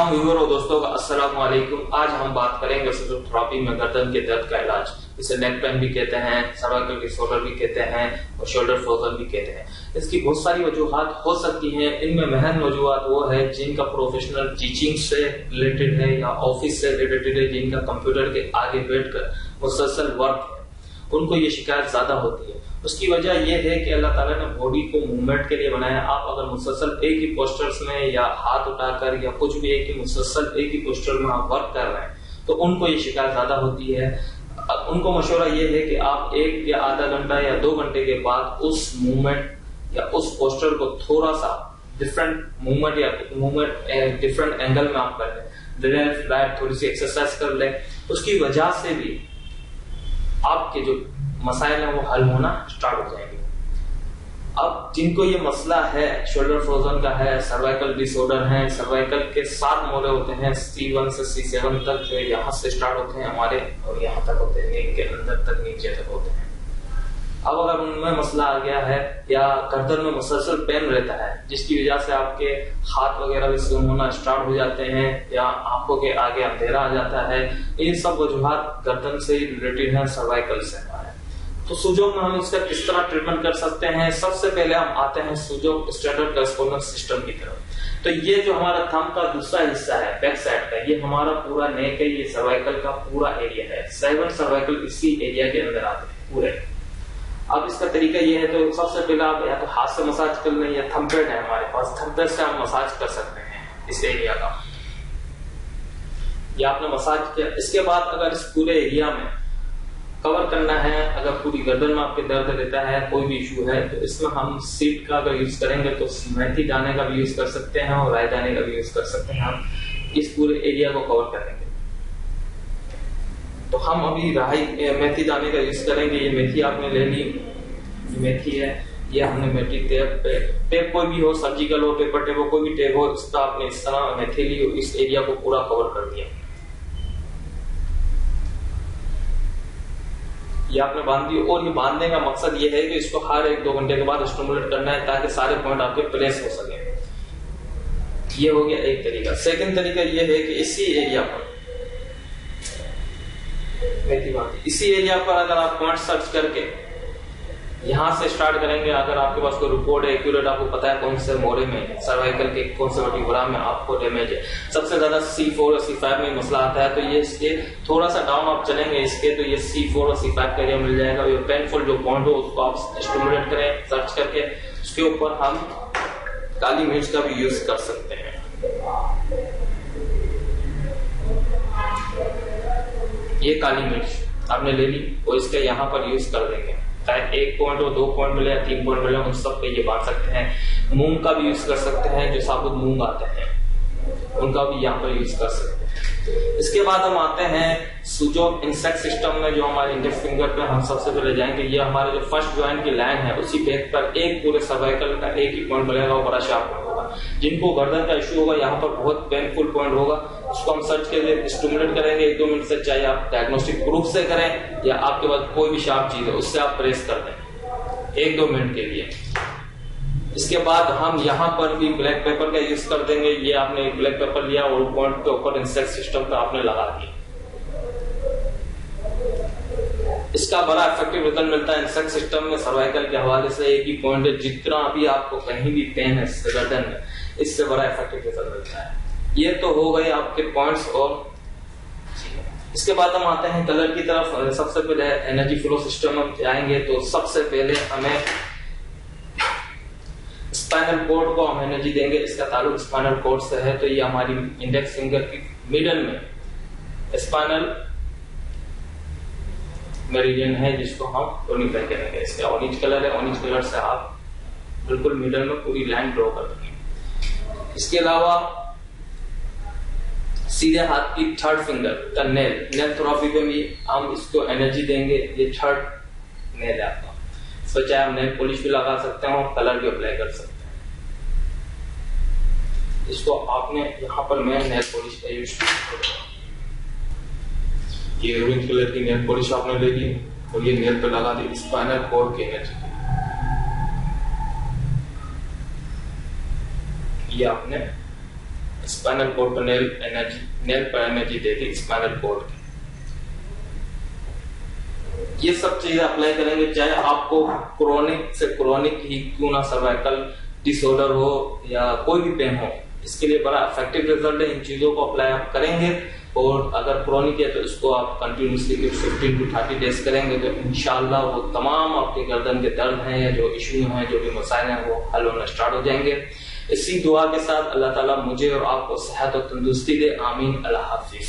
तमाम व्यूअर और दोस्तों का अस्सलाम वालेकुम। आज हम बात करेंगे फिजियोथेरेपी में गर्दन के दर्द का इलाज। इसे नेक पेन भी कहते हैं, सर्वाइकल डिसऑर्डर भी कहते हैं और शोल्डर फ्रोजन भी कहते हैं। इसकी बहुत सारी वजूहात हो सकती हैं। इनमें महंग वजूहात वो है जिनका प्रोफेशनल टीचिंग से रिलेटेड है या ऑफिस से रिलेटेड है, जिनका कंप्यूटर के आगे बैठकर मुसलसल वर्क है, उनको ये शिकायत ज्यादा होती है। उसकी वजह यह है कि अल्लाह ताला ने बॉडी को मूवमेंट के लिए बनाया। आप अगर मुसलसल एक ही पोस्टर्स में या हाथ उठाकर या कुछ भी एक ही मुसलसल एक ही पोस्टर में आप वर्क कर रहे हैं तो उनको ये शिकायत ज्यादा होती है। उनको मशवरा ये है कि आप 1 या आधा घंटा या 2 घंटे के बाद उस मूवमेंट या उस पोस्टर को थोड़ा सा डिफरेंट मूवमेंट या मूवमेंट डिफरेंट एंगल में आप कर लें, लेफ्ट राइट थोड़ी सी एक्सरसाइज कर लें। उसकी वजह से भी आपके जो मसाइल है वो हल होना स्टार्ट हो जाएंगे। अब जिनको ये मसला है, शोल्डर फ्रोजन का है, सर्वाइकल डिसऑर्डर है, सर्वाइकल के 7 मोड़े होते हैं C1 से C7 तक, जो यहाँ से स्टार्ट होते हैं हमारे और यहाँ तक होते हैं, नेक के अंदर तक नीचे तक होते हैं। अब अगर उनमें मसला आ गया है या गर्दन में मुसलसल पेन रहता है जिसकी वजह से आपके हाथ वगैरह भी स्विम होना स्टार्ट हो जाते हैं या आंखों के आगे अंधेरा आ जाता है, ये सब वजूहात गर्दन से रिलेटेड है, सर्वाइकल से हमारे। तो सूजों में हम इसका किस तरह ट्रीटमेंट कर सकते हैं? सबसे पहले हम आते हैं सूजों स्टैंडर्ड कॉरेस्पोंडेंस सिस्टम की तरफ। तो ये जो हमारा थंब का दूसरा हिस्सा है बैक साइड का, ये हमारा पूरा नेक है, ये सर्वाइकल का पूरा एरिया है। 7 सर्वाइकल इसी एरिया के अंदर आते हैं पूरे। अब इसका तरीका ये है, तो सबसे पहले आप या तो हाथ से मसाज कर लें या थंब पैड है हमारे पास, थंब पैड से हम मसाज कर सकते हैं इस एरिया का। या आपने मसाज किया, इसके बाद अगर इस पूरे एरिया में कवर करना है, अगर पूरी गर्दन में आपके दर्द रहता है, कोई भी इशू है, तो इसमें हम सीट का अगर यूज करेंगे तो मेथी दाने का भी यूज कर सकते हैं और राई दाने का भी यूज कर सकते हैं। हम इस पूरे एरिया को कवर करेंगे। तो हम अभी मेथी दाने का यूज करेंगे। ये मेथी आपने ले ली, ये मेथी है, ये हमने मेथी टेप कोई भी हो, सर्जिकल हो, पेपर टेप हो, कोई भी टेप हो, इसका आपने इस तरह मेथी ली, इस एरिया को पूरा कवर कर दिया। ये आपने बांध दी और ये बांधने का मकसद ये है कि इसको हर 1-2 घंटे के बाद स्टिमुलेट करना है ताकि सारे पॉइंट आपके प्लेस हो सके। ये हो गया एक तरीका। सेकंड तरीका ये है कि इसी एरिया पर इसी एरिया पर अगर आप पॉइंट सर्च करके यहां से स्टार्ट करेंगे, अगर आपके पास कोई रिपोर्ट है एक्यूरेट, आपको पता है कौन से मोड़े में सर्वाइकल के कौन से वर्टिब्रा में आपको डैमेज है, सबसे ज्यादा C4 और C5 में मसला आता है, तो ये इसके थोड़ा सा डाउन आप चलेंगे इसके, तो ये C4 और C5 का एरिया मिल जाएगा। ये पेनफुल जो पॉइंट हो उसको आप स्टिमुलेट करें सर्च करके। उसके ऊपर हम काली मिर्च का भी यूज कर सकते हैं। ये काली मिर्च आपने ले ली और इसका यहाँ पर यूज कर देंगे, चाहे 1 पॉइंट हो, 2 पॉइंट मिले या 3 पॉइंट मिले, उन सब पे ये बांध सकते हैं। मूंग का भी यूज कर सकते हैं, जो साबुत मूंग आते हैं उनका भी यहाँ पर यूज कर सकते हैं। इसके बाद हम आते हैं सूजो इंसेक्ट सिस्टम में, जो हमारे इंडेक्स फिंगर पे हम सबसे पहले जाएंगे। ये हमारे जो फर्स्ट जॉइंट की लाइन है उसी बैक पर एक पूरे सर्वाइकल का एक ही पॉइंट मिलेगा, वो बड़ा शार्प पॉइंट होगा। जिनको गर्दन का इश्यू होगा, यहाँ पर बहुत पेनफुल पॉइंट होगा, उसको हम सर्च के लिए स्टिमुलेट करेंगे 1-2 मिनट से, चाहे आप डायग्नोस्टिक प्रूफ से करें या आपके पास कोई भी शार्प चीज है उससे आप प्रेस कर दें 1-2 मिनट के लिए। इसके बाद हम यहाँ पर भी ब्लैक पेपर का यूज कर देंगे। ये आपने एक ब्लैक पेपर लिया और पॉइंट के ऊपर इंसेक्ट सिस्टम पे आपने लगा दिया। इसका बड़ा इफेक्टिव रिजल्ट मिलता है इंसेक्ट सिस्टम में। सर्वाइकल के हवाले से एक ही पॉइंट है, जितना भी आपको कहीं भी पेन है गर्दन में, इससे बड़ा इफेक्टिव रिजल्ट मिलता है। ये तो हो गए आपके पॉइंट्स। और इसके बाद हम आते हैं कलर की तरफ। सबसे पहले एनर्जी फ्लो सिस्टम में जाएंगे तो सबसे पहले हमें स्पाइनल कॉर्ड को हम एनर्जी देंगे। इसका ताल्लुक स्पाइनल कॉर्ड से है, तो ये हमारी इंडेक्स फिंगर की मिडल में स्पाइनल मेरिडियन है, जिसको हम टोनिफाई करेंगे। इसका ऑरेंज कलर है, ऑरेंज कलर से आप बिल्कुल मिडल में पूरी लाइन ड्रॉ कर देंगे। इसके अलावा सीधे हाथ की थर्ड फिंगर का नेल थेरेपी पे भी हम इसको एनर्जी देंगे। ये थर्ड नेल है आपका, इस पर चाहे हम नेल पॉलिश भी लगा सकते हैं और कलर भी अप्लाई कर सकते हैं। इसको आपने यहाँ पर मैं नेल पॉलिश का यूज करूंगा। ये ऑरेंज कलर की नेल पॉलिश आपने ले ली और ये नेल पे लगा दी स्पाइनल कॉर्ड की एनर्जी। ये आपने स्पाइनल कोड पर नेल पर एनर्जी देगी स्पाइनल कोड की। ये सब चीजें अप्लाई करेंगे, चाहे आपको क्रोनिक से क्रोनिक ही क्यों ना सर्वाइकल डिसऑर्डर हो या कोई भी पेन हो, इसके लिए बड़ा इफेक्टिव रिजल्ट है। इन चीजों को अप्लाई आप करेंगे और अगर क्रोनिक है तो इसको आप कंटिन्यूसली 15 to 30 डेज करेंगे तो इंशाल्लाह वो तमाम आपके गर्दन के दर्द हैं या जो इश्यू हैं, जो भी मसाइल हैं, वो हल होना स्टार्ट हो जाएंगे। इसी दुआ के साथ अल्लाह ताला मुझे और आपको सेहत और तंदुरुस्ती दे। आमीन। अल्लाह हाफिज।